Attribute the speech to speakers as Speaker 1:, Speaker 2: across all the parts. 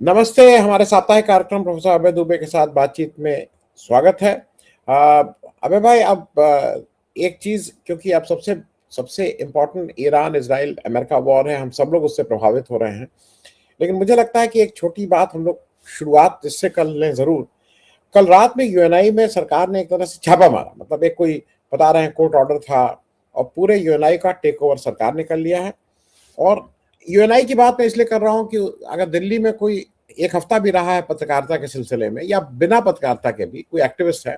Speaker 1: नमस्ते। हमारे साप्ताहिक कार्यक्रम प्रोफेसर अभय दुबे के साथ बातचीत में स्वागत है। अभय भाई, अब एक चीज, क्योंकि अब सबसे सबसे important Iran Israel America war है, हम सब लोग उससे प्रभावित हो रहे हैं। लेकिन मुझे लगता है कि एक छोटी बात हम लोग शुरुआत इससे कर लें जरूर। कल रात में यूएनआई में सरकार ने एक तरह से छापा मारा, मतलब एक कोई बता रहे हैं कोर्ट ऑर्डर था, और पूरे यूएनआई का टेक ओवर सरकार ने कर लिया है। और यूएनआई की बात मैं इसलिए कर रहा हूं कि अगर दिल्ली में कोई एक हफ्ता भी रहा है पत्रकारिता के सिलसिले में, या बिना पत्रकारिता के भी कोई एक्टिविस्ट है,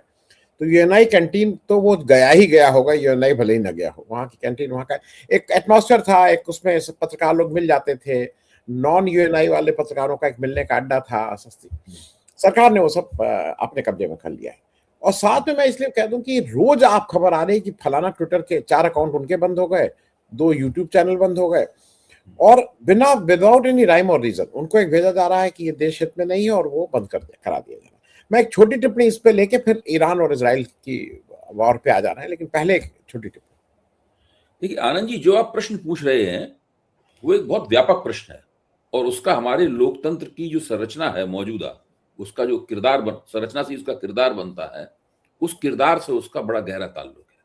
Speaker 1: तो यूएनआई कैंटीन तो वो गया ही गया होगा, यूएनआई भले ही न गया हो। वहाँ की कैंटीन, वहाँ का एक एटमॉस्फेयर था, एक उसमें पत्रकार लोग मिल जाते थे, नॉन यूएनआई वाले पत्रकारों का एक मिलने का अड्डा था सस्ती। सरकार ने वो सब अपने कब्जे में कर लिया है। और साथ में मैं इसलिए कह दूं कि रोज आप खबर आ रही है कि फलाना ट्विटर के 4 अकाउंट उनके बंद हो गए, 2 यूट्यूब चैनल बंद हो गए, और बिना विदाउट एनी राइम और रीजन उनको एक भेजा जा रहा है कि ये देश हित में नहीं है और वो बंद करा दिया जा रहा है। मैं एक छोटी टिप्पणी इस पे लेके फिर ईरान और इसराइल की वॉर पे आ जा रहे हैं, लेकिन पहले एक छोटी टिप्पणी।
Speaker 2: देखिए आनंद जी, जो आप प्रश्न पूछ रहे हैं वो एक बहुत व्यापक प्रश्न है, और उसका हमारे लोकतंत्र की जो संरचना है मौजूदा, उसका जो किरदार संरचना से उसका किरदार बनता है, उस किरदार से उसका बड़ा गहरा ताल्लुक है।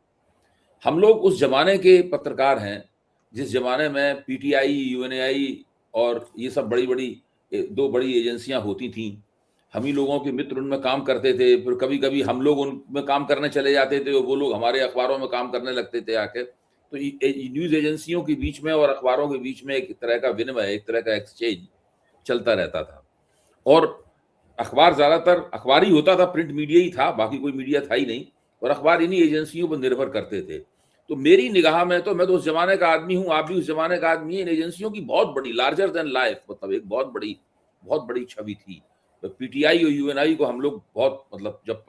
Speaker 2: हम लोग उस जमाने के पत्रकार हैं जिस जमाने में पीटीआई, यूएनआई और ये सब बड़ी बड़ी 2 बड़ी एजेंसियां होती थीं। हम ही लोगों के मित्र उनमें काम करते थे, फिर कभी कभी हम लोग उनमें काम करने चले जाते थे और वो लोग हमारे अखबारों में काम करने लगते थे आके। तो न्यूज एजेंसियों के बीच में और अखबारों के बीच में एक तरह का विनिमय, एक तरह का एक्सचेंज चलता रहता था। और अखबार ज्यादातर अखबार ही होता था, प्रिंट मीडिया ही था, बाकी कोई मीडिया था ही नहीं, और अखबार इन्हीं एजेंसियों पर निर्भर करते थे। तो मेरी निगाह में तो, मैं तो उस जमाने का आदमी हूँ, आप भी उस जमाने का आदमी है, इन एजेंसियों की बहुत बड़ी, लार्जर देन लाइफ, मतलब एक बहुत बड़ी छवि थी। तो पीटीआई और यूएनआई को हम लोग बहुत, मतलब जब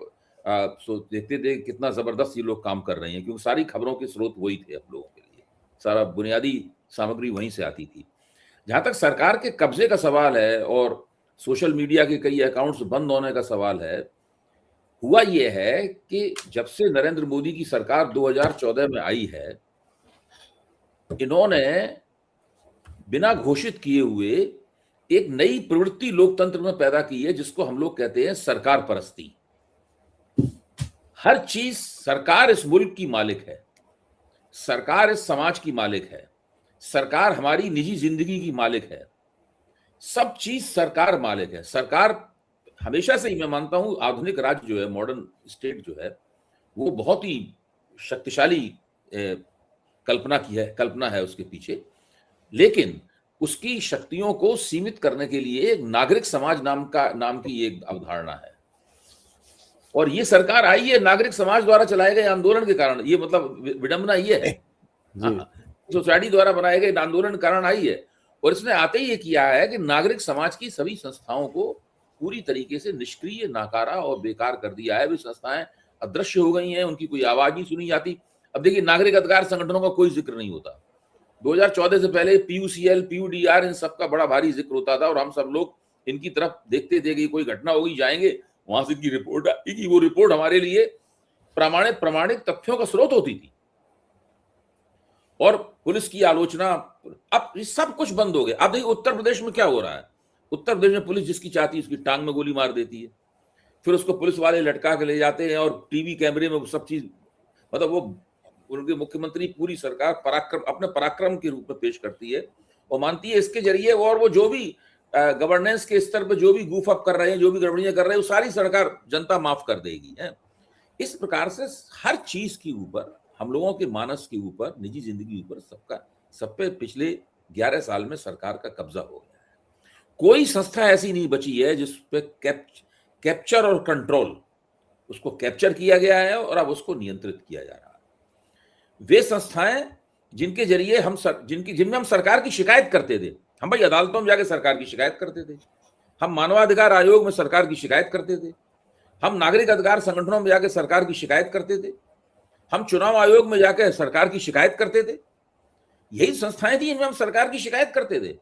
Speaker 2: देखते थे कितना जबरदस्त ये लोग काम कर रहे हैं, क्योंकि सारी खबरों के स्रोत वही थे हम लोगों के लिए, सारा बुनियादी सामग्री वहीं से आती थी। जहां तक सरकार के कब्जे का सवाल है और सोशल मीडिया के कई अकाउंट्स बंद होने का सवाल है, हुआ यह है कि जब से नरेंद्र मोदी की सरकार 2014 में आई है, इन्होंने बिना घोषित किए हुए एक नई प्रवृत्ति लोकतंत्र में पैदा की है, जिसको हम लोग कहते हैं सरकार परस्ती। हर चीज सरकार इस मुल्क की मालिक है, सरकार इस समाज की मालिक है, सरकार हमारी निजी जिंदगी की मालिक है, सब चीज सरकार मालिक है। सरकार हमेशा से ही, मैं मानता हूं, आधुनिक राज्य जो है, मॉडर्न स्टेट जो है, वो बहुत ही शक्तिशाली कल्पना है उसके पीछे। लेकिन उसकी शक्तियों को सीमित करने के लिए एक नागरिक समाज नाम की एक अवधारणा है, और ये सरकार आई है नागरिक समाज द्वारा चलाए गए आंदोलन के कारण। ये मतलब विडंबना ये है, सोसाइटी द्वारा बनाए गए आंदोलन के कारण आई है। और इसने आते ही ये किया है कि नागरिक समाज की सभी संस्थाओं को पूरी तरीके से निष्क्रिय, नाकारा और बेकार कर दिया है। वे संस्थाएं अदृश्य हो गई हैं, उनकी कोई आवाज नहीं सुनी जाती। अब देखिए, नागरिक अधिकार संगठनों का कोई जिक्र नहीं होता। 2014 से पहले पीयूसीएल, पीयूडीआर, इन सबका बड़ा भारी जिक्र होता था, और हम सब लोग इनकी तरफ देखते थे कि कोई घटना होगी, जाएंगे वहां से इनकी रिपोर्ट आएगी। वो रिपोर्ट हमारे लिए प्रामाणिक तथ्यों का स्रोत होती थी, और पुलिस की आलोचना। अब ये सब कुछ बंद हो गया। अब देखिए उत्तर प्रदेश में क्या हो रहा है। उत्तर प्रदेश में पुलिस जिसकी चाहती है उसकी टांग में गोली मार देती है, फिर उसको पुलिस वाले लटका के ले जाते हैं, और टीवी कैमरे में सब चीज, मतलब वो उनके मुख्यमंत्री, पूरी सरकार अपने पराक्रम के रूप में पेश करती है और मानती है इसके जरिए, और वो जो भी गवर्नेंस के स्तर पर जो भी गूफ अप कर रहे हैं, जो भी गड़बड़ियां कर रहे हैं, वो सारी सरकार, जनता माफ कर देगी है। इस प्रकार से हर चीज के ऊपर, हम लोगों के मानस के ऊपर, निजी जिंदगी ऊपर, सब पे पिछले 11 साल में सरकार का कब्जा हो गया है। कोई संस्था ऐसी नहीं बची है जिस पे कैप्चर और कंट्रोल, उसको कैप्चर किया गया है और अब उसको नियंत्रित किया जा रहा है। वे संस्थाएं जिनके जरिए जिनमें हम सरकार की शिकायत करते थे, हम भाई अदालतों में जाके सरकार की शिकायत करते थे, हम मानवाधिकार आयोग में सरकार की शिकायत करते थे, हम नागरिक अधिकार संगठनों में जाके सरकार की शिकायत करते थे, हम चुनाव आयोग में जाकर सरकार की शिकायत करते थे। यही संस्थाएं थी इनमें हम सरकार की शिकायत करते थे।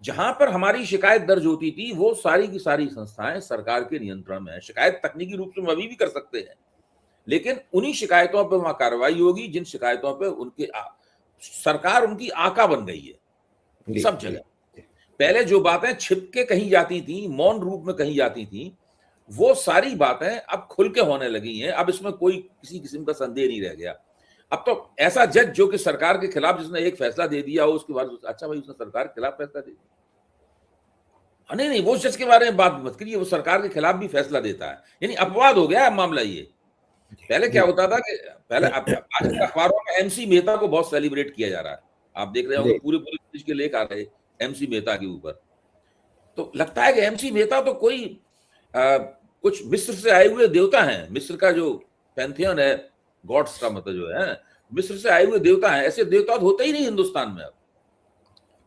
Speaker 2: जहां पर हमारी शिकायत दर्ज होती थी, वो सारी की सारी संस्थाएं सरकार के नियंत्रण में है। शिकायत तकनीकी रूप से हम अभी भी कर सकते हैं, लेकिन उन्हीं शिकायतों पर वहां कार्रवाई होगी जिन शिकायतों पर सरकार उनकी आका बन गई है सब जगह। पहले जो बातें छिप के कही जाती थी, मौन रूप में कही जाती थी, वो सारी बातें अब खुल के होने लगी हैं। अब इसमें कोई किसी किस्म का संदेह नहीं रह गया। अब तो ऐसा जज जो कि सरकार के खिलाफ जिसने एक फैसला दे दिया हो, उसके बाद अच्छा भाई उसने सरकार के खिलाफ फैसला दे दिया, नहीं नहीं, वो जज के बारे में बात मत करिए, वो सरकार के खिलाफ भी फैसला देता है, यानी अपवाद हो गया है मामला ये। पहले क्या
Speaker 1: जी
Speaker 2: होता था कि पहले आजकल अखबारों में एमसी मेहता को बहुत सेलिब्रेट किया जा रहा है, आप देख रहे होंगे
Speaker 1: जी
Speaker 2: पूरे पूरे देश के लेख आ रहे एमसी मेहता के ऊपर। तो लगता है कि एमसी मेहता तो कोई कुछ मिस्र से आए हुए देवता हैं, मिस्र का जो पैंथियन है, गॉड्स का मतलब जो है मिस्र से आए हुए देवता हैं, ऐसे देवता तो होते ही नहीं हिंदुस्तान में अब,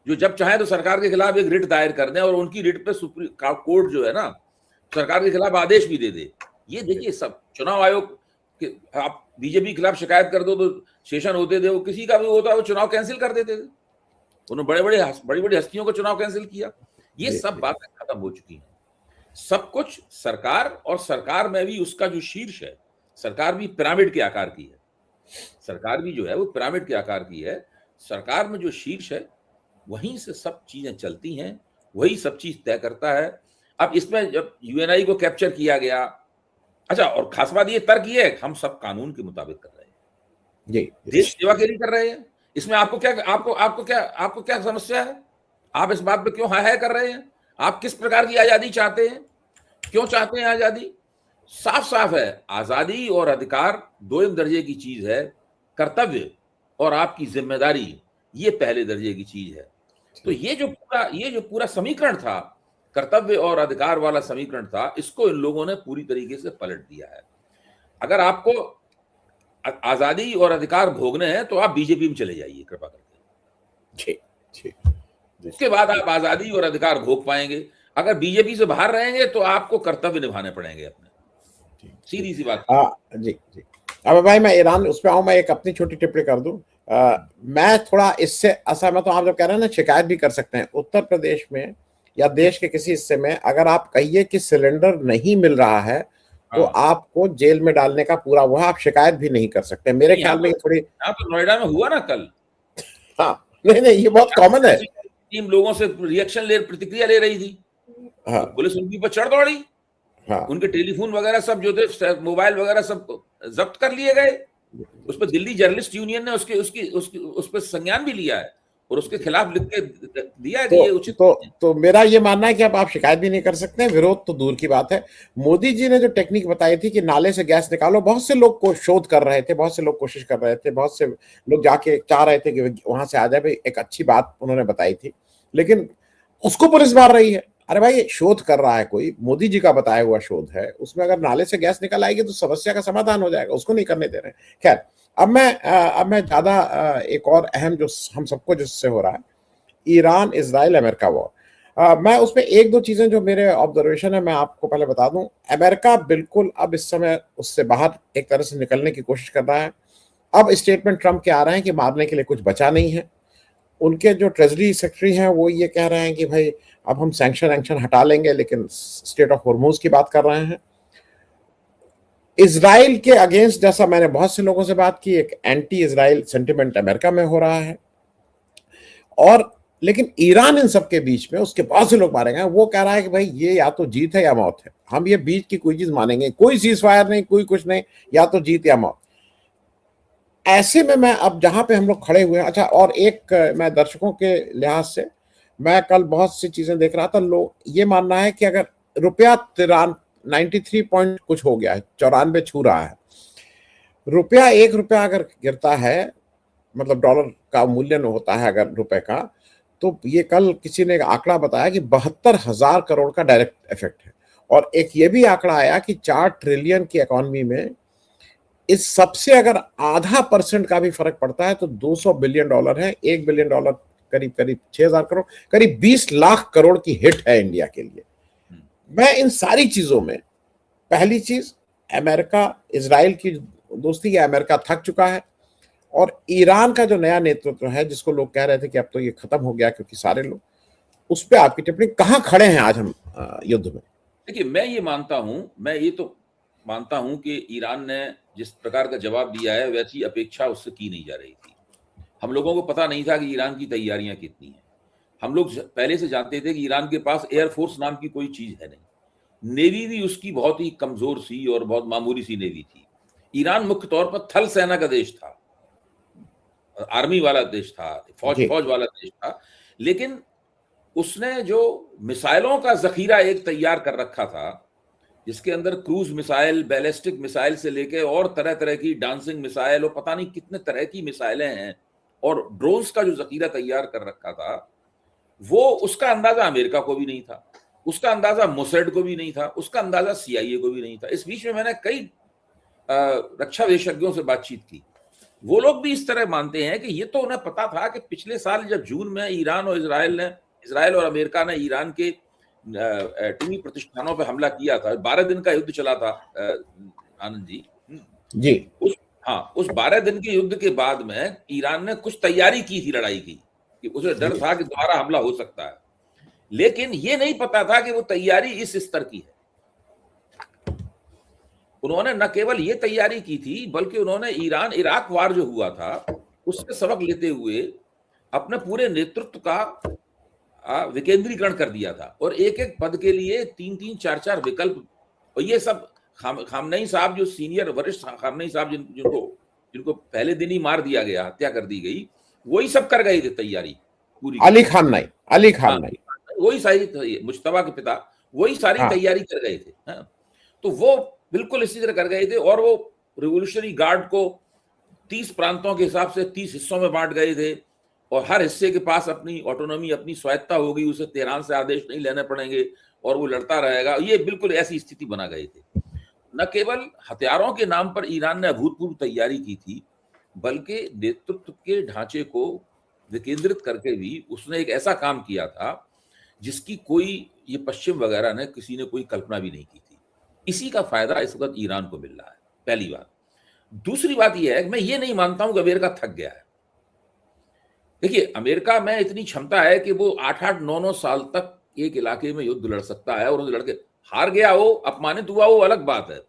Speaker 2: जो जब चाहे तो सरकार के खिलाफ एक रिट दायर कर दें और उनकी रिट पे सुप्रीम कोर्ट जो है ना सरकार के खिलाफ आदेश भी दे दे। ये देखिए सब चुनाव आयोग के, आप बीजेपी के खिलाफ शिकायत कर दो तो सेशन होते थे, वो किसी का भी होता वो चुनाव कैंसिल कर देते थे। उन्होंने बड़ी बड़ी हस्तियों को चुनाव कैंसिल किया। ये सब बातें खत्म हो चुकी हैं। सब कुछ सरकार, और सरकार में भी उसका जो शीर्ष है, सरकार भी पिरामिड के आकार की है, सरकार भी जो है वो पिरामिड के आकार की है। सरकार में जो शीर्ष है वहीं से सब चीजें चलती हैं, वही सब चीज तय करता है। अब इसमें जब यूएनआई को कैप्चर किया गया, अच्छा और खास बात ये तर्क ये है हम सब कानून के मुताबिक कर रहे हैं,
Speaker 1: जी
Speaker 2: देश सेवा के लिए कर रहे हैं। इसमें आपको क्या समस्या है? आप इस बात पे क्यों हाय हाय कर रहे हैं? आप किस प्रकार की आजादी चाहते हैं? क्यों चाहते हैं आजादी? साफ साफ है, आजादी और अधिकार दोयम दर्जे की चीज है, कर्तव्य और आपकी जिम्मेदारी ये पहले दर्जे की चीज है। तो ये जो पूरा समीकरण था, कर्तव्य और अधिकार वाला समीकरण था, इसको इन लोगों ने पूरी तरीके से पलट दिया है। अगर आपको आजादी और अधिकार भोगने हैं तो आप बीजेपी में चले जाइए कृपा करके,
Speaker 1: जी जी
Speaker 2: उसके बाद आप आजादी और अधिकार भोग पाएंगे। अगर बीजेपी से बाहर रहेंगे तो आपको कर्तव्य निभाने पड़ेंगे अपने, सीधी सी बात।
Speaker 1: जी जी। अब भाई मैं ईरान उस पर आऊँ, मैं एक अपनी छोटी टिप्पणी कर दूं। मैं थोड़ा इससे असहमत हूं। आप जो कह रहे हैं ना शिकायत भी कर सकते हैं, उत्तर प्रदेश में या देश के किसी हिस्से में अगर आप कहिए कि सिलेंडर नहीं मिल रहा है तो
Speaker 2: हाँ।
Speaker 1: आपको जेल में डालने का पूरा हुआ, आप शिकायत भी नहीं कर सकते। मेरे ख्याल में ये थोड़ी,
Speaker 2: यहाँ तो नोएडा में हुआ ना कल।
Speaker 1: हाँ नहीं नहीं, ये बहुत कॉमन है।
Speaker 2: टीम लोगों से प्रतिक्रिया ले रही थी,
Speaker 1: हाँ
Speaker 2: तो पुलिस उनकी पर चढ़ दौड़ी,
Speaker 1: हाँ
Speaker 2: उनके टेलीफोन वगैरह सब जो थे, मोबाइल वगैरह सब जब्त कर लिए गए। उस पर दिल्ली जर्नलिस्ट यूनियन ने उस पर संज्ञान भी लिया है और उसके खिलाफ लिख के दिया है कि ये उचित नहीं है।
Speaker 1: तो मेरा ये मानना है कि अब आप शिकायत भी नहीं कर सकते हैं, विरोध तो दूर की बात है। मोदी जी ने जो टेक्निक बताई थी कि नाले से गैस निकालो, बहुत से लोग को शोध कर रहे थे, बहुत से लोग कोशिश कर रहे थे, बहुत से लोग जाके चाह रहे थे कि वहां से आ जाए, भाई एक अच्छी बात उन्होंने बताई थी, लेकिन उसको पुलिस मार रही है। अरे भाई शोध कर रहा है कोई, मोदी जी का बताया हुआ शोध है, उसमें अगर नाले से गैस निकल आएगी तो समस्या का समाधान हो जाएगा, उसको नहीं करने दे रहे हैं। खैर अब मैं ज्यादा एक और अहम जो हम सबको जिससे हो रहा है, ईरान इजराइल अमेरिका वॉर, मैं उसमें एक दो चीजें जो मेरे ऑब्जर्वेशन है मैं आपको पहले बता दूं। अमेरिका बिल्कुल अब इस समय उससे बाहर एक तरह से निकलने की कोशिश कर रहा है। अब स्टेटमेंट ट्रंप के आ रहे हैं कि मारने के लिए कुछ बचा नहीं है। उनके जो ट्रेजरी सेक्रेटरी हैं वो ये कह रहे हैं कि भाई अब हम सैंक्शन हटा लेंगे, लेकिन स्टेट ऑफ हॉर्मुज की बात कर रहे हैं। इजराइल के अगेंस्ट, जैसा मैंने बहुत से लोगों से बात की, एक एंटी इजराइल सेंटिमेंट अमेरिका में हो रहा है। और लेकिन ईरान इन सब के बीच में, उसके बहुत से लोग मारे गए, वो कह रहा है कि भाई ये या तो जीत है या मौत है, हम ये बीच की कोई चीज मानेंगे, कोई सीज फायर नहीं, कोई कुछ नहीं, या तो जीत या मौत। ऐसे में मैं अब जहां पे हम लोग खड़े हुए हैं, अच्छा और एक मैं दर्शकों के लिहाज से, मैं कल बहुत सी चीजें देख रहा था, लोग ये मानना है कि अगर रुपया 93 पॉइंट कुछ हो गया है, 94 छू रहा है, रुपया 1 रुपया अगर गिरता है, मतलब डॉलर का मूल्य न होता है अगर रुपए का, तो ये कल किसी ने एक आंकड़ा बताया कि 72,000 करोड़ का डायरेक्ट इफेक्ट है। और एक ये भी आंकड़ा आया कि 4 ट्रिलियन की इकोनॉमी में इस सबसे अगर आधा % का भी फर्क पड़ता है तो $200 बिलियन है। $1 बिलियन करीब करीब 6,000 करोड़, करीब 20 लाख करोड़ की हिट है इंडिया के लिए। मैं इन सारी चीजों में पहली चीज, अमेरिका इजराइल की दोस्ती, या अमेरिका थक चुका है, और ईरान का जो नया नेतृत्व है जिसको लोग कह रहे थे कि अब तो ये खत्म हो गया क्योंकि सारे लोग, उस पर आपकी टिप्पणी, कहां खड़े हैं आज हम युद्ध में?
Speaker 2: देखिए मैं ये तो मानता हूं कि ईरान ने जिस प्रकार का जवाब दिया है वैसी अपेक्षा उससे की नहीं जा रही थी। हम लोगों को पता नहीं था कि ईरान की तैयारियां कितनी हैं, हम लोग पहले से जानते थे कि ईरान के पास एयरफोर्स नाम की कोई चीज है नहीं, नेवी भी उसकी बहुत ही कमजोर सी और बहुत मामूली सी नेवी थी। ईरान मुख्य तौर पर थल सेना का देश था, आर्मी वाला देश था, फौज वाला देश था। लेकिन उसने जो मिसाइलों का जखीरा एक तैयार कर रखा था, जिसके अंदर क्रूज मिसाइल, बैलिस्टिक मिसाइल से लेके और तरह तरह की डांसिंग मिसाइल और पता नहीं कितने तरह की मिसाइलें हैं, और ड्रोन्स का जो जखीरा तैयार कर रखा था, वो उसका अंदाजा अमेरिका को भी नहीं था, उसका अंदाजा मोसैड को भी नहीं था, उसका अंदाजा CIA को भी नहीं था। इस बीच में मैंने कई रक्षा विशेषज्ञों से बातचीत की, वो लोग भी इस तरह मानते हैं कि ये तो उन्हें पता था कि पिछले साल जब जून में इजराइल और अमेरिका ने ईरान के एटमी प्रतिष्ठानों पर हमला किया था, 12 दिन का युद्ध चला था आनंद जी। उस 12 दिन के युद्ध के बाद में ईरान ने कुछ तैयारी की थी लड़ाई की, कि उसे डर था कि दोबारा हमला हो सकता है, लेकिन ये नहीं पता था कि वो तैयारी इस स्तर की है। उन्होंने न केवल ये तैयारी की थी, बल्कि उन्होंने ईरान इराक वार जो हुआ था उससे सबक लेते हुए अपने पूरे नेतृत्व का विकेंद्रीकरण कर दिया था, और एक एक पद के लिए 3-3, 4-4 विकल्प। और ये सब खामनेई साहब, जो सीनियर वरिष्ठ खामनेई साहब, जिनको पहले दिन ही मार दिया गया, हत्या कर दी गई, वही सब कर गए थे तैयारी पूरी। अली खामनेई वही सारी, मुश्तबा के पिता वही सारी तैयारी कर गए थे। तो वो बिल्कुल इसी तरह कर गए थे, और वो रिवोल्यूशनरी गार्ड को 30 प्रांतों के हिसाब से 30 हिस्सों में बांट गए थे, और हर हिस्से के पास अपनी ऑटोनॉमी, अपनी स्वायत्ता होगी, उसे तेहरान से आदेश नहीं लेने पड़ेंगे और वो लड़ता रहेगा। ये बिल्कुल ऐसी स्थिति बना गए थे। न केवल हथियारों के नाम पर ईरान ने अभूतपूर्व तैयारी की थी, बल्कि नेतृत्व के ढांचे को विकेंद्रित करके भी उसने एक ऐसा काम किया था जिसकी कोई, ये पश्चिम वगैरह ने, किसी ने कोई कल्पना भी नहीं की थी। इसी का फायदा इस वक्त ईरान को मिल रहा है, पहली बात। दूसरी बात यह है कि मैं ये नहीं मानता हूं कि अमेरिका थक गया है। देखिए, अमेरिका में इतनी क्षमता है कि वो 8-8, 9-9 साल तक एक इलाके में युद्ध लड़ सकता है, और लड़के हार गया हो, अपमानित हुआ हो, अलग बात है,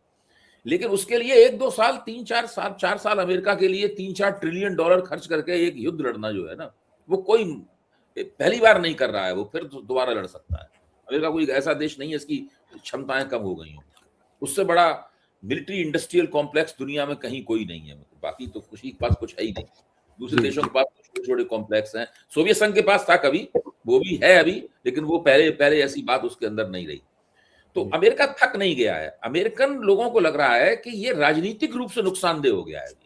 Speaker 2: लेकिन उसके लिए 1-2 साल, 3-4 साल, 4 साल अमेरिका के लिए $3-4 ट्रिलियन खर्च करके एक युद्ध लड़ना जो है ना, वो कोई पहली बार नहीं कर रहा है, वो फिर दोबारा लड़ सकता है। अमेरिका कोई ऐसा देश नहीं है इसकी क्षमताएं कम हो गई हों। उससे बड़ा मिलिट्री इंडस्ट्रियल कॉम्प्लेक्स दुनिया में कहीं कोई नहीं है। बाकी तो खुशी के पास कुछ है ही नहीं, दूसरे देशों के पास छोटे छोटे कॉम्प्लेक्स हैं। सोवियत संघ के पास था कभी, वो भी है अभी, लेकिन वो पहले ऐसी बात उसके अंदर नहीं रही। तो अमेरिका थक नहीं गया है। अमेरिकन लोगों को लग रहा है कि ये राजनीतिक रूप से नुकसानदेह हो गया है।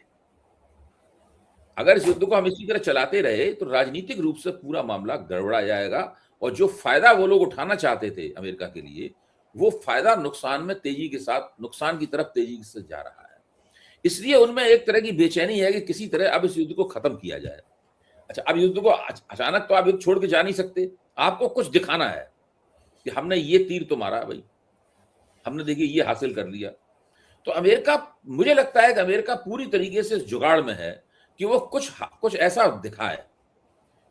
Speaker 2: अगर इस युद्ध को हम इसी तरह चलाते रहे तो राजनीतिक रूप से पूरा मामला गड़बड़ा जाएगा, और जो फायदा वो लोग उठाना चाहते थे अमेरिका के लिए, वो फायदा नुकसान में तेजी के साथ, नुकसान की तरफ तेजी से जा रहा है। इसलिए उनमें एक तरह की बेचैनी है कि किसी तरह अब इस युद्ध को खत्म किया जाए। अच्छा, अब युद्ध को अचानक तो आप युद्ध छोड़ के जा नहीं सकते, आपको कुछ दिखाना है कि हमने ये तीर तो मारा भाई, हमने देखिए ये हासिल कर लिया। तो अमेरिका, मुझे लगता है कि अमेरिका पूरी तरीके से जुगाड़ में है कि वो कुछ ऐसा दिखाए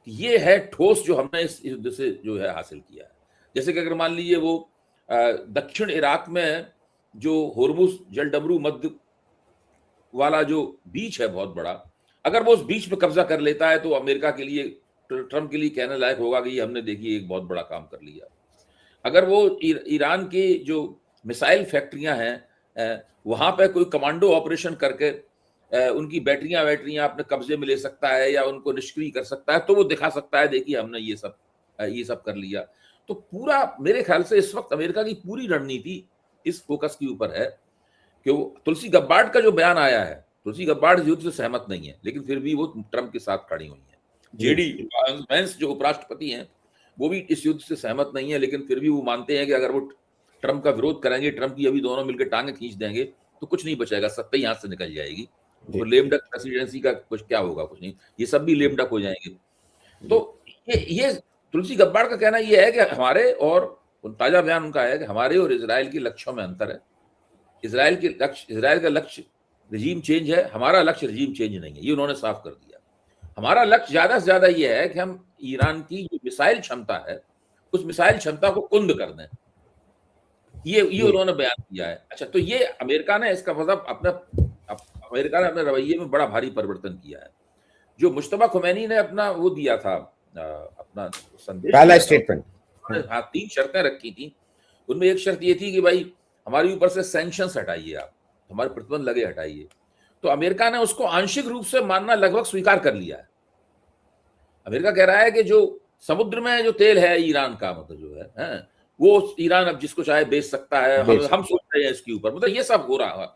Speaker 2: कि ये है ठोस जो हमने इस युद्ध से जो है हासिल किया है। जैसे कि अगर मान लीजिए वो दक्षिण इराक में जो होर्मुज जलडमरू मध्य वाला जो बीच है बहुत बड़ा, अगर वो उस बीच पे कब्जा कर लेता है तो अमेरिका के लिए, ट्रंप के लिए कहने लायक होगा कि हमने देखिए एक बहुत बड़ा काम कर लिया। अगर वो ईरान की जो मिसाइल फैक्ट्रियां हैं वहां पे कोई कमांडो ऑपरेशन करके उनकी बैटरियां अपने कब्जे में ले सकता है या उनको निष्क्रिय कर सकता है, तो वो दिखा सकता है देखिए हमने ये सब कर लिया। तो पूरा, मेरे ख्याल से इस वक्त अमेरिका की पूरी रणनीति इस फोकस के ऊपर है कि वो तुलसी गब्बार्ड का जो बयान आया है, तुलसी गब्बार्ड युद्ध से सहमत नहीं है, लेकिन फिर भी वो ट्रंप के साथ खड़ी हुई है। जेडी वेंस जो उपराष्ट्रपति हैं, वो भी इस युद्ध से सहमत नहीं है, लेकिन फिर भी वो मानते हैं कि अगर वो ट्रंप का विरोध करेंगे, ट्रंप की अभी दोनों मिलकर टांगे खींच देंगे तो कुछ नहीं बचेगा, सत्ता ही हाथ से निकल जाएगी। तो लेम डक प्रेसिडेंसी का कुछ क्या होगा, कुछ नहीं, ये सब भी लेम डक हो जाएंगे। तो ये तुलसी गब्बार्ड का कहना ये है कि हमारे, और ताजा बयान उनका है कि हमारे और इजराइल के लक्ष्यों में अंतर है। इजराइल का लक्ष्य रिजीम चेंज है, हमारा लक्ष्य रिजीम चेंज नहीं है, ये उन्होंने साफ कर दिया। हमारा लक्ष्य ज्यादा से ज्यादा ये है कि हम ईरान की जो मिसाइल क्षमता है, उस मिसाइल क्षमता को कुंद कर दें, ये उन्होंने बयान किया है। अच्छा, तो ये अमेरिका ने इसका मतलब अमेरिका ने अपने रवैये में बड़ा भारी परिवर्तन किया है। जो मुश्तबा खुमैनी ने अपना वो दिया था, अपना संदेश
Speaker 1: पहला
Speaker 2: दिया था।
Speaker 1: स्टेटमेंट।
Speaker 2: हाँ, 3 शर्तें रखी थी। उनमें एक शर्त ये थी कि भाई हमारे ऊपर से सैंक्शंस हटाइए, आप हमारे प्रतिबंध लगे हटाइए। तो अमेरिका ने उसको आंशिक रूप से मानना लगभग स्वीकार कर लिया है। अमेरिका कह रहा है कि जो समुद्र में जो तेल है ईरान का, मतलब जो है वो ईरान अब जिसको चाहे बेच सकता है। हम सोच रहे हैं इसके ऊपर, मतलब ये सब हो रहा है।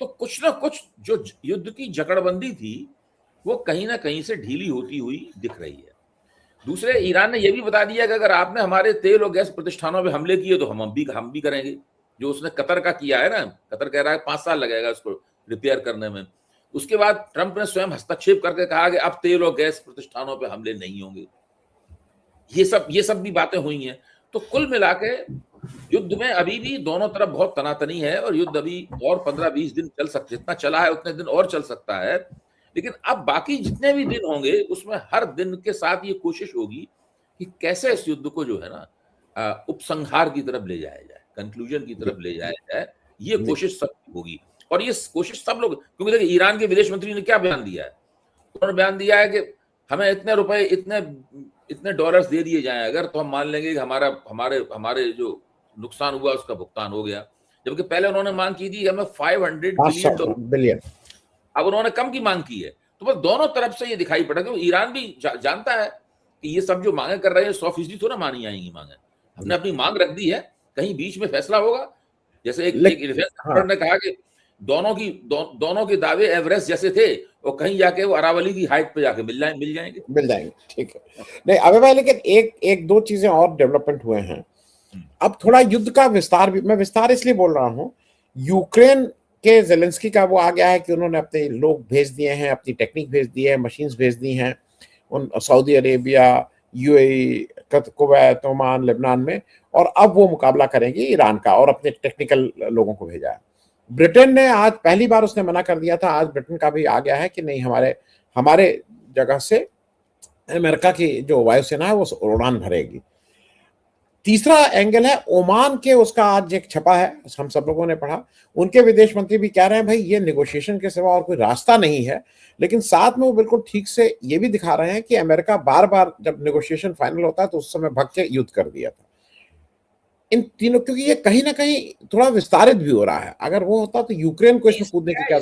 Speaker 2: तो कुछ ना कुछ जो युद्ध की जकड़बंदी थी वो कहीं ना कहीं से ढीली होती हुई दिख रही है। दूसरे, ईरान ने यह भी बता दिया कि अगर आपने हमारे तेल और गैस प्रतिष्ठानों पे हमले किए तो हम भी करेंगे। जो उसने कतर का किया है ना, कतर कह रहा है 5 साल लगेगा उसको रिपेयर करने में। उसके बाद ट्रंप ने स्वयं हस्तक्षेप करके कहा कि अब तेल और गैस प्रतिष्ठानों पे हमले नहीं होंगे। ये सब भी बातें हुई हैं। तो कुल मिला के युद्ध में अभी भी दोनों तरफ बहुत तनातनी है और युद्ध अभी और 15-20 दिन चल सकता, जितना चला है उतने दिन और चल सकता है। लेकिन अब बाकी जितने भी दिन होंगे उसमें हर दिन के साथ ये कोशिश होगी कि कैसे इस युद्ध को जो है ना उपसंहार की तरफ ले जाया जाए, कंक्लूजन की तरफ ले जाया जाए। ये कोशिश सब होगी और ये कोशिश सब लोग, क्योंकि देखिए ईरान के विदेश मंत्री ने क्या बयान दिया है, उन्होंने बयान दिया है कि हमें इतने रुपए इतने डॉलर्स दे दिए जाएं अगर, तो हम मान लेंगे कि हमारे जो नुकसान हुआ उसका भुगतान हो गया। जबकि पहले उन्होंने मांग की थी हमें 500
Speaker 1: बिलियन,
Speaker 2: अब उन्होंने कम की मांग की है। तो बस दोनों तरफ से ये दिखाई पड़ा कि ईरान भी जानता है कि ये सब जो मांगे कर रहे हैं 100% थोड़ा मानी आएंगी मांगे। हमने अपनी मांग रख दी है, कहीं बीच में फैसला होगा। जैसे एक डिफेंस एक्सपर्ट ने कहा कि दोनों के दावे एवरेस्ट जैसे थे और कहीं जाके वो अरावली की हाइट पे जाके मिल जाएंगे।
Speaker 1: ठीक है। नहीं अबे भाई, लेकिन एक दो चीजें और डेवलपमेंट हुए हैं। अब थोड़ा युद्ध का विस्तार भी, मैं विस्तार इसलिए बोल रहा हूं, यूक्रेन के जेलेंस्की का वो आ गया है कि उन्होंने अपने लोग भेज दिए हैं, अपनी टेक्निक भेज दी है, मशीन्स भेज दी हैं उन Saudi Arabia, UAE, Kuwait, Oman, Lebanon में, और अब वो मुकाबला करेंगे ईरान का, और अपने टेक्निकल लोगों को भेजा है। ब्रिटेन ने आज पहली बार उसने मना कर दिया था, आज ब्रिटेन का भी आ गया है कि नहीं, हमारे जगह से अमेरिका की जो वायुसेना है वो उड़ान भरेगी। तीसरा एंगल है ओमान के, उसका आज एक छपा है, हम सब लोगों ने पढ़ा। उनके विदेश मंत्री भी कह रहे हैं भाई ये नेगोशिएशन के सिवा और कोई रास्ता नहीं है, लेकिन साथ में वो बिल्कुल ठीक से ये भी दिखा रहे हैं कि अमेरिका बार बार जब नेगोशिएशन फाइनल होता है तो उस समय भग के युद्ध कर दिया था इन तीनों, क्योंकि ये कहीं ना कहीं थोड़ा विस्तारित भी हो रहा है। अगर वो होता तो यूक्रेन को इसमें कूदने की क्या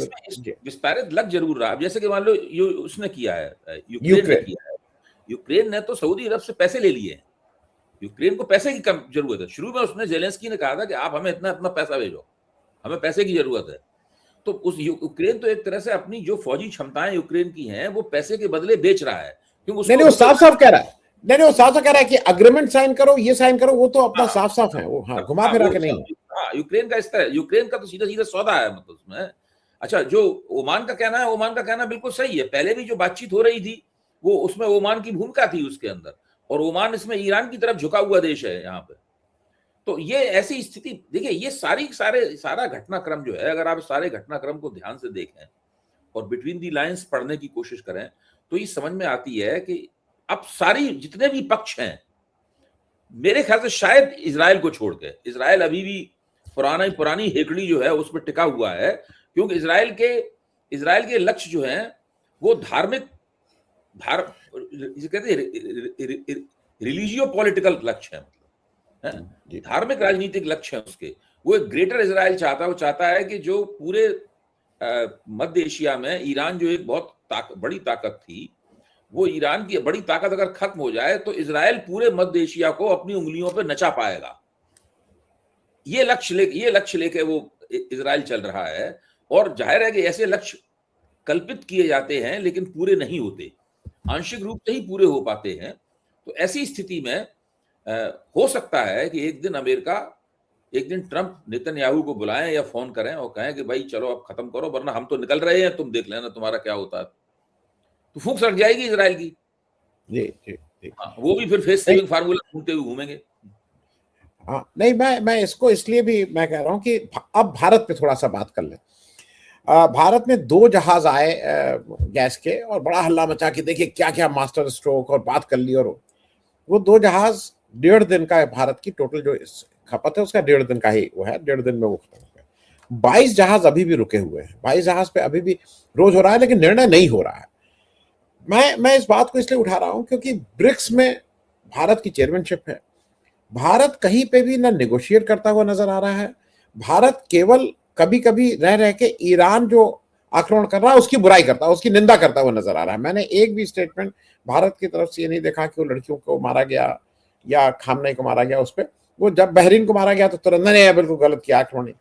Speaker 2: विस्तारित लग जरूर रहा है। जैसे कि मान लो उसने किया है, यूक्रेन ने किया है। यूक्रेन ने तो सऊदी अरब से पैसे ले लिए हैं। यूक्रेन को पैसे की कम जरूरत है। शुरू में उसने जेलेंस्की ने कहा था कि आप हमें इतना पैसा भेजो, हमें पैसे की जरूरत है। तो उस यूक्रेन तो एक तरह से अपनी जो फौजी क्षमताएं यूक्रेन की हैं वो पैसे के बदले बेच रहा है। क्योंकि
Speaker 1: नहीं, वो साफ साफ कह रहा है, नहीं वो साफ साफ कह रहा है कि अग्रीमेंट साइन करो, ये साइन करो, वो तो अपना साफ साफ है, वो हाँ घुमा फिरा के नहीं।
Speaker 2: हाँ, यूक्रेन का इस तरह, यूक्रेन का तो सीधा सीधा सौदा है मतलब उसमें। अच्छा, जो ओमान का कहना है, ओमान का कहना बिल्कुल सही है। पहले भी जो बातचीत हो रही थी वो उसमें ओमान की भूमिका थी उसके अंदर, और ओमान इसमें ईरान की तरफ झुका हुआ देश है यहाँ पे। तो ये ऐसी स्थिति, देखिए ये सारा घटनाक्रम जो है, अगर आप सारे घटनाक्रम को ध्यान से देखें और बिटवीन दी लाइंस पढ़ने की कोशिश करें तो ये समझ में आती है कि अब सारी जितने भी पक्ष हैं, मेरे ख्याल से शायद इजराइल को छोड़ के, इजराइल अभी भी पुरानी हेकड़ी जो है उस पर टिका हुआ है। क्योंकि इजराइल के लक्ष्य जो हैं वो कहते हैं रिलीजियो पॉलिटिकल लक्ष्य है, मतलब धार्मिक राजनीतिक लक्ष्य है उसके। वो एक ग्रेटर इजराइल चाहता है। वो चाहता है कि जो पूरे मध्य एशिया में ईरान जो एक बहुत बड़ी ताकत थी, वो ईरान की बड़ी ताकत अगर खत्म हो जाए तो इजराइल पूरे मध्य एशिया को अपनी उंगलियों पर नचा पाएगा। ये लक्ष्य लेके वो इजराइल चल रहा है। और जाहिर है कि ऐसे लक्ष्य कल्पित किए जाते हैं लेकिन पूरे नहीं होते, आंशिक रूप से ही पूरे हो पाते हैं। तो ऐसी स्थिति में हो सकता है कि एक दिन ट्रंप नेतन्याहू को बुलाएं या फोन करें और कहें कि भाई चलो अब खत्म करो, वरना हम तो निकल रहे हैं, तुम देख लेना तुम्हारा क्या होता है। तो फूंक सड़ जाएगी इजराइल की।
Speaker 1: जी।
Speaker 2: वो भी फिर फेस सेविंग फार्मूला ढूंढते हुए घूमेंगे।
Speaker 1: हाँ नहीं, मैं इसको इसलिए भी मैं कह रहा हूँ कि अब भारत पे थोड़ा सा बात कर लें। भारत में 2 जहाज आए गैस के, और बड़ा हल्ला मचा के देखिए क्या क्या मास्टर स्ट्रोक, और बात कर ली। और वो 2 जहाज 1.5 दिन का है, भारत की टोटल जो खपत है उसका 1.5 दिन का ही वो है, 1.5 दिन में वो खत्म हो गया। 22 जहाज अभी भी रुके हुए हैं, 22 जहाज पे अभी भी रोज हो रहा है, लेकिन निर्णय नहीं हो रहा है। मैं इस बात को इसलिए उठा रहा हूं क्योंकि ब्रिक्स में भारत की चेयरमैनशिप है। भारत कहीं पे भी ना नेगोशिएट करता हुआ नजर आ रहा है। भारत केवल कभी कभी रह रह के ईरान जो आक्रमण कर रहा है उसकी बुराई करता है, उसकी निंदा करता हुआ नजर आ रहा है। मैंने एक भी स्टेटमेंट भारत की तरफ से ये नहीं देखा कि वो लड़कियों को मारा गया या खामनेई को मारा गया। उस पर वो जब बहरीन को मारा गया तो तुरंत नहीं, बिल्कुल गलत किया आक्रमण।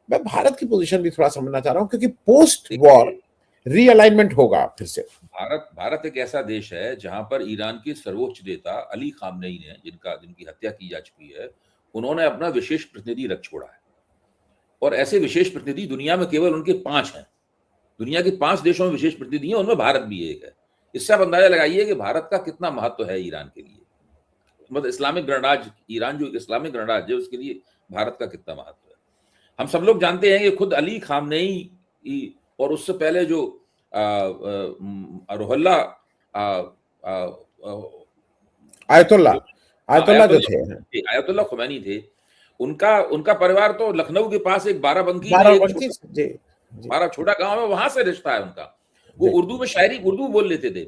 Speaker 1: मैं भारत की पोजीशन भी थोड़ा समझना चाह रहा हूं, क्योंकि पोस्ट वॉर रीअलाइनमेंट होगा फिर से।
Speaker 2: भारत एक ऐसा देश है जहां पर ईरान के सर्वोच्च नेता अली खामनेई ने, जिनकी हत्या की जा चुकी है, उन्होंने अपना विशेष प्रतिनिधि रख छोड़ा है। और ऐसे विशेष प्रतिनिधि दुनिया में केवल उनके 5 हैं। दुनिया के 5 देशों में विशेष प्रतिनिधि हैं, उनमें भारत भी एक है। इससे आप अंदाजा लगाइए कि भारत का कितना महत्व है ईरान के लिए। मतलब इस्लामिक गणराज्य ईरान जो इस्लामिक गणराज्य है उसके लिए भारत का कितना महत्व है। हम सब लोग जानते हैं कि खुद अली खामनेई और उससे पहले जो रुहुल्ला
Speaker 1: आयतुल्ला जो थे,
Speaker 2: आयतुल्ला खुमैनी थे, उनका परिवार तो लखनऊ के पास एक बाराबंकी हमारा छोटा गांव है, वहां से रिश्ता है उनका। वो उर्दू बोल लेते थे,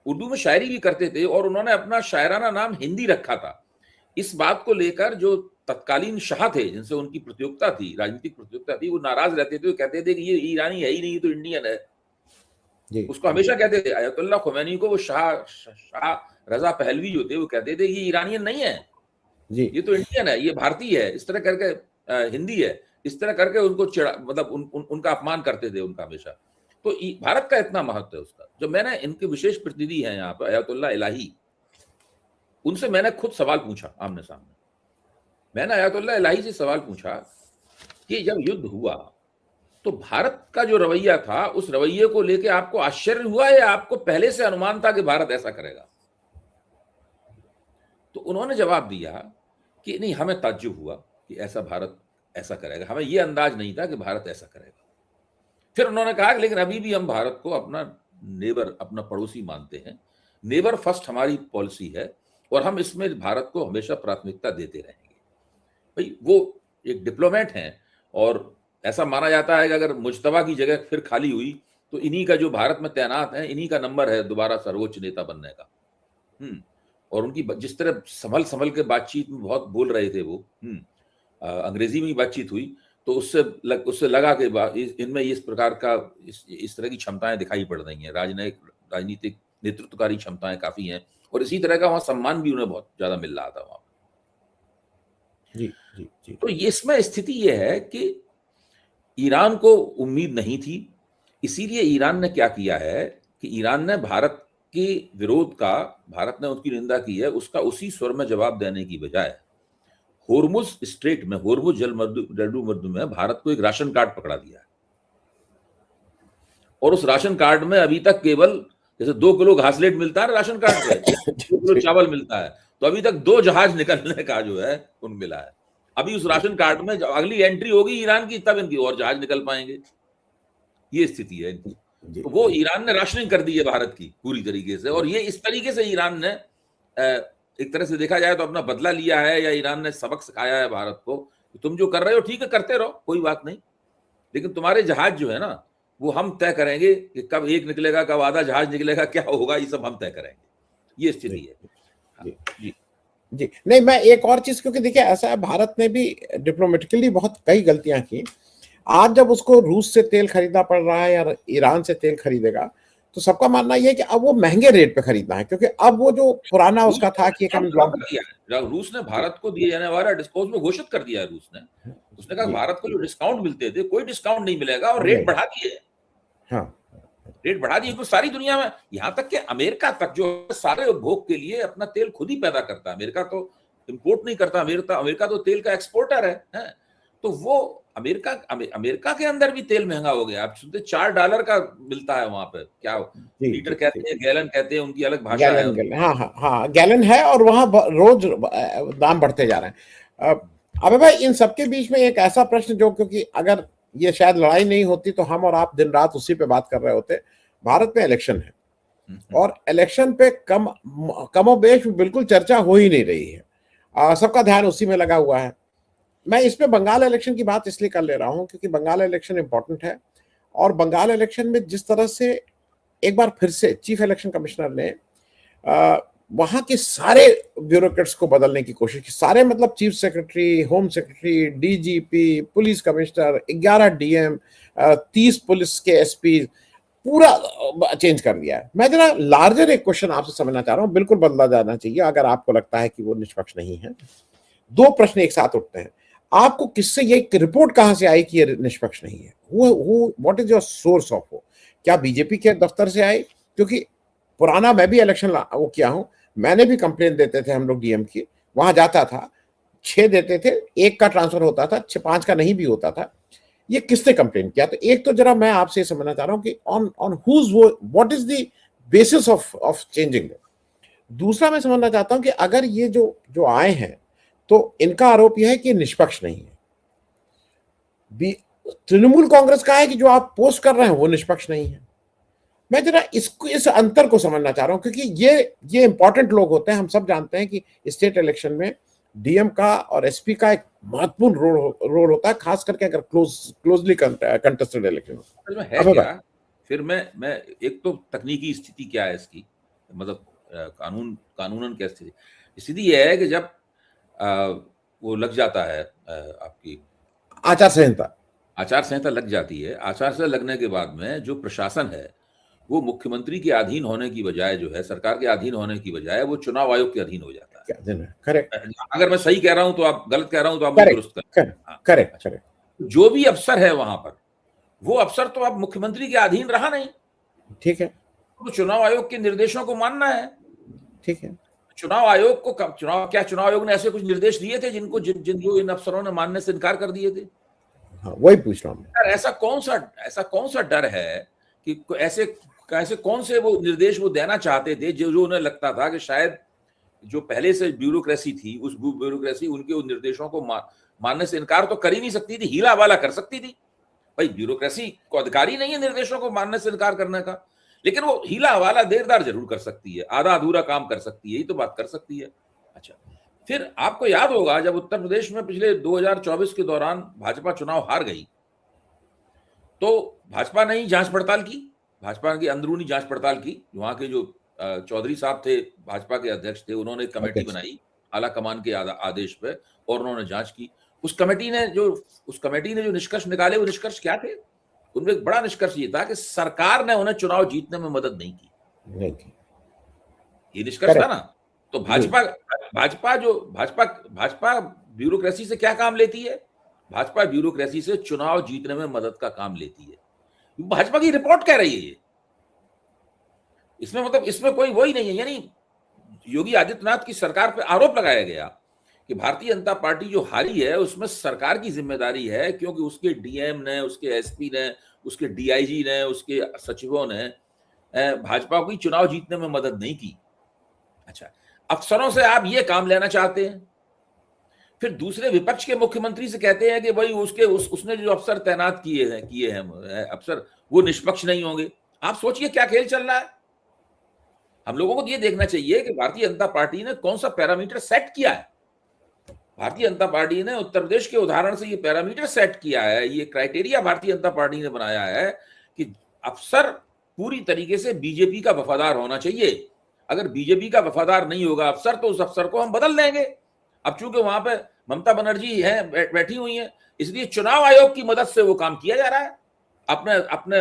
Speaker 2: उर्दू में शायरी भी करते थे, और उन्होंने अपना शायराना नाम हिंदी रखा था। इस बात को लेकर जो तत्कालीन शाह थे, जिनसे उनकी प्रतियोगिता थी, राजनीतिक प्रतियोगिता थी, वो नाराज रहते थे। वो कहते थे कि ये ईरानी है ही नहीं, तो इंडियन है। उसको हमेशा कहते थे, अयतुल्ला खुमैनी को, वो शाह रजा पहलवी जो थे, वो कहते थे ये ईरानियन नहीं है, ये तो इंडियन है, ये भारतीय है, इस तरह करके हिंदी है, इस तरह करके उनको मतलब उनका अपमान करते थे उनका हमेशा। तो भारत का इतना महत्व है उसका। जो मैंने इनके विशेष प्रतिनिधि हैं यहाँ पर अयतुल्ला इलाही, उनसे मैंने खुद सवाल पूछा आमने सामने। मैंने अयतुल्ला इलाही से सवाल पूछा कि जब युद्ध हुआ तो भारत का जो रवैया था, उस रवैये को लेके आपको आश्चर्य हुआ या आपको पहले से अनुमान था कि भारत ऐसा करेगा? तो उन्होंने जवाब दिया कि नहीं, हमें ताज्जुब हुआ कि ऐसा भारत ऐसा करेगा, हमें यह अंदाज नहीं था कि भारत ऐसा करेगा। फिर उन्होंने कहा कि लेकिन अभी भी हम भारत को अपना नेबर, अपना पड़ोसी मानते हैं, नेबर फर्स्ट हमारी पॉलिसी है, और हम इसमें भारत को हमेशा प्राथमिकता देते रहेंगे। भाई वो एक डिप्लोमेट हैं, और ऐसा माना जाता है कि अगर मुज्तबा की जगह फिर खाली हुई तो इन्हीं का, जो भारत में तैनात है, इन्हीं का नंबर है दोबारा सर्वोच्च नेता बनने का। और उनकी जिस तरह संभल के बातचीत में बहुत बोल रहे थे वो, अंग्रेजी में ही बातचीत हुई, तो उससे लगा कि इनमें इस प्रकार का इस तरह की क्षमताएं दिखाई पड़ रही हैं, राजनीतिक नेतृत्वकारी क्षमताएं काफी हैं, और इसी तरह का वहां सम्मान भी उन्हें बहुत ज्यादा मिल रहा था वहां।
Speaker 1: जी।
Speaker 2: तो इसमें स्थिति यह है कि ईरान को उम्मीद नहीं थी, इसीलिए ईरान ने क्या किया है कि ईरान ने भारत के विरोध का, भारत ने उसकी निंदा की है, उसका उसी स्वर में जवाब देने की बजाय होर्मुज स्ट्रेट में, होर्मुज जलमर्द में भारत को एक राशन कार्ड पकड़ा दिया है। और उस राशन कार्ड में अभी तक केवल, जैसे 2 किलो घासलेट मिलता है राशन कार्ड पे, 2 किलो चावल मिलता है, तो अभी तक 2 जहाज निकलने का जो है उन मिला है। अभी उस राशन कार्ड में जब अगली एंट्री होगी ईरान की, तब इनकी और जहाज निकल पाएंगे। ये स्थिति है इनकी। तो वो ईरान ने राशनिंग कर दी है भारत की पूरी तरीके से, और ये इस तरीके से ईरान ने एक तरह से देखा जाए तो अपना बदला लिया है, या ईरान ने सबक सिखाया है भारत को, तुम जो कर रहे हो ठीक है, करते रहो, कोई बात नहीं, लेकिन तुम्हारे जहाज जो है ना, वो हम तय करेंगे कि कब एक निकलेगा, कब आधा जहाज निकलेगा, क्या होगा, ये सब हम तय करेंगे। ये स्थिति है।
Speaker 1: जी नहीं, मैं एक और चीज, क्योंकि देखिए ऐसा है, भारत ने भी डिप्लोमेटिकली बहुत कई गलतियां की। आज जब उसको रूस से तेल खरीदना पड़ रहा है या ईरान से तेल खरीदेगा, तो सबका मानना यह है कि अब वो महंगे रेट पे खरीदना है, क्योंकि अब वो जो पुराना उसका था कि
Speaker 2: रूस ने भारत को दिए जाने वाला डिस्काउंट में घोषित कर दिया है। रूस ने, उसने कहा भारत को जो डिस्काउंट मिलते थे, कोई डिस्काउंट नहीं मिलेगा, और रेट बढ़ा दिए। रेट बढ़ा दिए, क्योंकि सारी दुनिया में, यहां तक कि अमेरिका तक, जो सारे उपभोग के लिए अपना तेल खुद ही पैदा करता है, अमेरिका तो इंपोर्ट नहीं करता, अमेरिका तो तेल का एक्सपोर्टर है। तो वो अमेरिका के अंदर भी तेल महंगा हो गया। आप सुनते $4 का मिलता है वहां पे, क्या लीटर कहते हैं, गैलन कहते हैं, उनकी अलग भाषा है।
Speaker 1: हाँ, गैलन है, और वहां रोज दाम बढ़ते जा रहे हैं। अबे भाई, इन सबके बीच में एक ऐसा प्रश्न जो, क्योंकि अगर ये शायद लड़ाई नहीं होती तो हम और आप दिन रात उसी पे बात कर रहे होते। भारत में इलेक्शन है, और इलेक्शन पे कमोबेश बिल्कुल चर्चा हो ही नहीं रही है, सबका ध्यान उसी में लगा हुआ है। मैं इस पे बंगाल इलेक्शन की बात इसलिए कर ले रहा हूं क्योंकि बंगाल इलेक्शन इंपॉर्टेंट है, और बंगाल इलेक्शन में जिस तरह से एक बार फिर से चीफ इलेक्शन कमिश्नर ने वहां के सारे ब्यूरोक्रेट्स को बदलने की कोशिश की, सारे मतलब chief secretary, home secretary, DGP, police commissioner, 11 DM, 30 police के एसपी, पूरा चेंज कर दिया है। मैं जरा लार्जर एक क्वेश्चन आपसे समझना चाह रहा हूं, बिल्कुल बदला जाना चाहिए अगर आपको लगता है कि वो निष्पक्ष नहीं है। दो प्रश्न एक साथ उठते हैं, आपको किससे ये रिपोर्ट कहां से आई कि ये निष्पक्ष नहीं है? वो what is your source of वो? क्या बीजेपी के दफ्तर से आई? क्योंकि पुराना मैं भी इलेक्शन वो किया हूं, मैंने भी कंप्लेन देते थे हम लोग डीएम की, वहां जाता था, 6 देते थे, एक का ट्रांसफर होता था, 5 का नहीं भी होता था। ये किसने कंप्लेन किया? तो एक तो जरा मैं आपसे समझना चाह रहा हूं कि ऑन हुज वो, what is the basis of changing. दूसरा मैं समझना चाहता हूं कि अगर ये जो जो आए हैं तो इनका आरोप यह है कि निष्पक्ष नहीं है, तृणमूल कांग्रेस का है कि जो आप पोस्ट कर रहे हैं वो निष्पक्ष नहीं है। मैं जरा इसको, इस अंतर को समझना चाह रहा हूं, क्योंकि ये इंपॉर्टेंट लोग होते हैं। हम सब जानते हैं कि स्टेट इलेक्शन में डीएम का और एसपी का एक महत्वपूर्ण रोल होता है, खास करके अगर क्लोजली कंटेस्टेड इलेक्शन
Speaker 2: में है
Speaker 1: हो।
Speaker 2: क्या? फिर मैं एक तो तकनीकी स्थिति क्या है इसकी, मतलब कानूनन क्या स्थिति? स्थिति यह है कि जब वो लग जाता है, आपकी
Speaker 1: आचार संहिता
Speaker 2: लग जाती है, आचार संहिता लगने के बाद में जो प्रशासन है वो मुख्यमंत्री के अधीन होने की बजाय, जो है सरकार के अधीन होने की बजाय, वो चुनाव आयोग के अधीन हो जाता है।
Speaker 1: क्या दिन है? करेक्ट।
Speaker 2: अगर मैं सही कह रहा हूं तो आप, गलत कह रहा हूं तो आप मुझे दुरुस्त करें।
Speaker 1: करेक्ट।
Speaker 2: अच्छा, जो भी अफसर है वहां पर, वो अफसर तो अब मुख्यमंत्री के अधीन रहा नहीं।
Speaker 1: ठीक है।
Speaker 2: तो चुनाव आयोग के निर्देशों को मानना है।
Speaker 1: ठीक है।
Speaker 2: चुनाव आयोग को चुनाव आयोग ने ऐसे कुछ निर्देश दिए थे जिनको जिनको इन अफसरों ने मानने से इनकार कर दिए थे?
Speaker 1: हाँ, वही पूछ रहा हूं
Speaker 2: यार, ऐसा कौन सा डर है कि ऐसे कौन से वो निर्देश वो देना चाहते थे जो उन्हें लगता था कि शायद जो पहले से ब्यूरोक्रेसी थी, उस ब्यूरोक्रेसी उनके उन निर्देशों को मानने से इनकार तो कर ही नहीं सकती थी, हीला वाला कर सकती थी। भाई, ब्यूरोक्रेसी को अधिकार ही नहीं है निर्देशों को मानने से इनकार करने का, लेकिन वो हीला हवाला देरदार जरूर कर सकती है, आधा अधूरा काम कर सकती है, यही तो बात कर सकती है। अच्छा, फिर आपको याद होगा जब उत्तर प्रदेश में पिछले 2024 के दौरान भाजपा चुनाव हार गई, तो भाजपा ने ही जांच पड़ताल की, भाजपा की अंदरूनी जांच पड़ताल की। वहां के जो चौधरी साहब थे, भाजपा के अध्यक्ष थे, उन्होंने एक कमेटी बनाई आला कमान के आदेश पे, और उन्होंने जांच की। उस कमेटी ने जो निष्कर्ष निकाले, वो निष्कर्ष क्या थे? उनमें एक बड़ा निष्कर्ष ये था कि सरकार ने उन्हें चुनाव जीतने में मदद नहीं की। ये निष्कर्ष था ना। तो भाजपा ब्यूरोक्रेसी से क्या काम लेती है? भाजपा ब्यूरोक्रेसी से चुनाव जीतने में मदद का काम लेती है। भाजपा की रिपोर्ट कह रही है ये। इसमें मतलब इसमें कोई वही नहीं है। यानी योगी आदित्यनाथ की सरकार पर आरोप लगाया गया कि भारतीय जनता पार्टी जो हारी है उसमें सरकार की जिम्मेदारी है, क्योंकि उसके डीएम ने, उसके एसपी ने, उसके डीआईजी ने, उसके सचिवों ने भाजपा को चुनाव जीतने में मदद नहीं की। अच्छा, अफसरों से आप ये काम लेना चाहते हैं, फिर दूसरे विपक्ष के मुख्यमंत्री से कहते हैं कि भाई उसने जो अफसर तैनात किए हैं अफसर, वो निष्पक्ष नहीं होंगे। आप सोचिए क्या खेल चल रहा है। हम लोगों को ये देखना चाहिए कि भारतीय जनता पार्टी ने कौन सा पैरामीटर सेट किया है। भारतीय जनता पार्टी ने उत्तर प्रदेश के उदाहरण से ये पैरामीटर सेट किया है, ये क्राइटेरिया भारतीय जनता पार्टी ने बनाया है कि अफसर पूरी तरीके से बीजेपी का वफादार होना चाहिए। अगर बीजेपी का वफादार नहीं होगा अफसर, तो उस अफसर को हम बदल देंगे। अब चूंकि वहां पे ममता बनर्जी है, बैठी हुई है, इसलिए चुनाव आयोग की मदद से वो काम किया जा रहा है। अपने अपने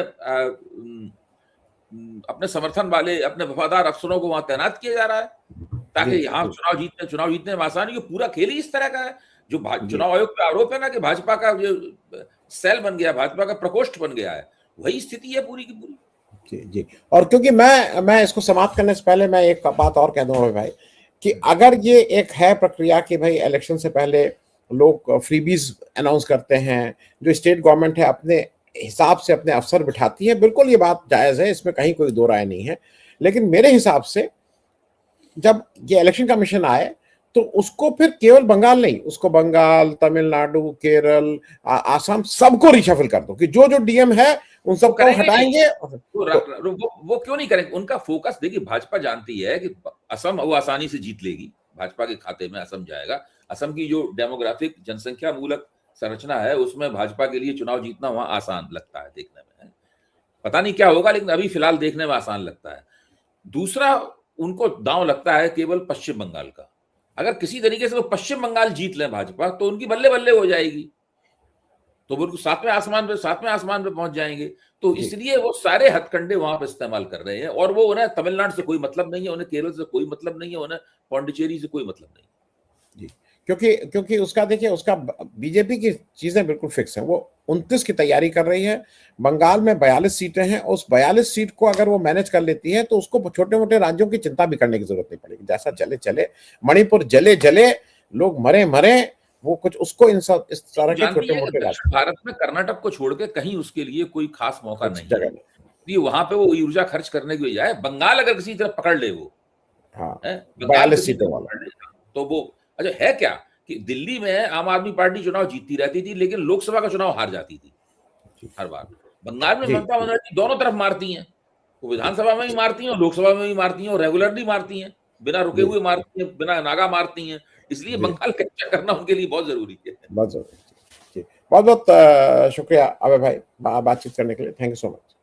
Speaker 2: अपने समर्थन वाले, अपने वफादार अफसरों को वहां तैनात किया जा रहा है, ताकि यहाँ चुनाव जीतने में आसानी हो। पूरा खेल ही इस तरह का है। जो चुनाव आयोग पे आरोप है ना कि भाजपा का जो सेल बन गया, भाजपा का प्रकोष्ठ बन गया है, वही स्थिति है पूरी की पूरी।
Speaker 1: जी। और क्योंकि मैं इसको समाप्त करने से पहले मैं एक बात और कह दूंगा भाई, कि अगर ये एक है प्रक्रिया कि भाई इलेक्शन से पहले लोग फ्रीबीज अनाउंस करते हैं, जो स्टेट गवर्नमेंट है अपने हिसाब से अपने अफसर बिठाती है, बिल्कुल ये बात जायज है, इसमें कहीं कोई दो राय नहीं है। लेकिन मेरे हिसाब से जब ये इलेक्शन कमीशन आए तो उसको फिर केवल बंगाल नहीं, उसको बंगाल, तमिलनाडु, केरल, आसाम, सबको रिशफल कर दो कि जो जो डीएम है उन सबको हटाएंगे।
Speaker 2: वो क्यों नहीं करेंगे? उनका फोकस देखिए, भाजपा जानती है कि असम वो आसानी से जीत लेगी, भाजपा के खाते में असम जाएगा। असम की जो डेमोग्राफिक जनसंख्या मूलक संरचना है, उसमें भाजपा के लिए चुनाव जीतना वहां आसान लगता है देखने में। पता नहीं क्या होगा, लेकिन अभी फिलहाल देखने में आसान लगता है। दूसरा, उनको दांव लगता है केवल पश्चिम बंगाल का। अगर किसी तरीके से वो पश्चिम बंगाल जीत लें भाजपा, तो उनकी बल्ले बल्ले हो जाएगी, तो बिल्कुल सातवें आसमान पे पहुंच जाएंगे। तो
Speaker 1: जी
Speaker 2: इसलिए वो सारे हथकंडे वहां पे इस्तेमाल कर रहे हैं, और वो उन्हें तमिलनाडु से कोई मतलब नहीं है, उन्हें केरल से कोई मतलब नहीं है, उन्हें पौंडीचेरी से कोई मतलब नहीं।
Speaker 1: जी, क्योंकि क्योंकि उसका देखिए, उसका बीजेपी की चीजें बिल्कुल फिक्स हैं। वो 29 की तैयारी कर रही है। बंगाल में 42 सीटें हैं। उस 42 सीट को अगर वो मैनेज कर लेती है तो उसको छोटे मोटे राज्यों की चिंता भी करने की जरूरत नहीं पड़ेगी। जैसा चले चले, मणिपुर जले जले, लोग मरे मरे, वो कुछ उसको इस तरह के
Speaker 2: जानती
Speaker 1: छोटे
Speaker 2: है कि
Speaker 1: मोटे
Speaker 2: दक्षिण
Speaker 1: राज्य,
Speaker 2: भारत में कर्नाटक को छोड़ के कहीं उसके लिए कोई खास मौका
Speaker 1: कुछ
Speaker 2: नहीं है,
Speaker 1: जगह नहीं।
Speaker 2: इसलिए वहां पे वो ऊर्जा खर्च करने की बजाय बंगाल अगर किसी तरह पकड़ ले, वो
Speaker 1: हाँ,
Speaker 2: है, बंगाल
Speaker 1: 42
Speaker 2: किसी
Speaker 1: सीटों
Speaker 2: तरह
Speaker 1: वाला।
Speaker 2: पकड़ ले, तो वो अच्छा है क्या कि दिल्ली में आम आदमी पार्टी चुनाव जीतती रहती थी, लेकिन लोकसभा का चुनाव हार जाती थी
Speaker 1: जी
Speaker 2: हर बार। बंगाल में
Speaker 1: जी
Speaker 2: ममता
Speaker 1: जी
Speaker 2: बनर्जी दोनों तरफ मारती हैं, वो
Speaker 1: जी
Speaker 2: विधानसभा में भी मारती हैं और लोकसभा में भी मारती हैं, और रेगुलरली मारती हैं, बिना रुके
Speaker 1: जी
Speaker 2: हुए मारती हैं, बिना नागा मारती हैं। इसलिए
Speaker 1: जी,
Speaker 2: बंगाल कैप्चर करना उनके लिए बहुत जरूरी है।
Speaker 1: बहुत जरूरी। जी, बहुत बहुत शुक्रिया अभय भाई बातचीत करने के लिए। Thank you so much.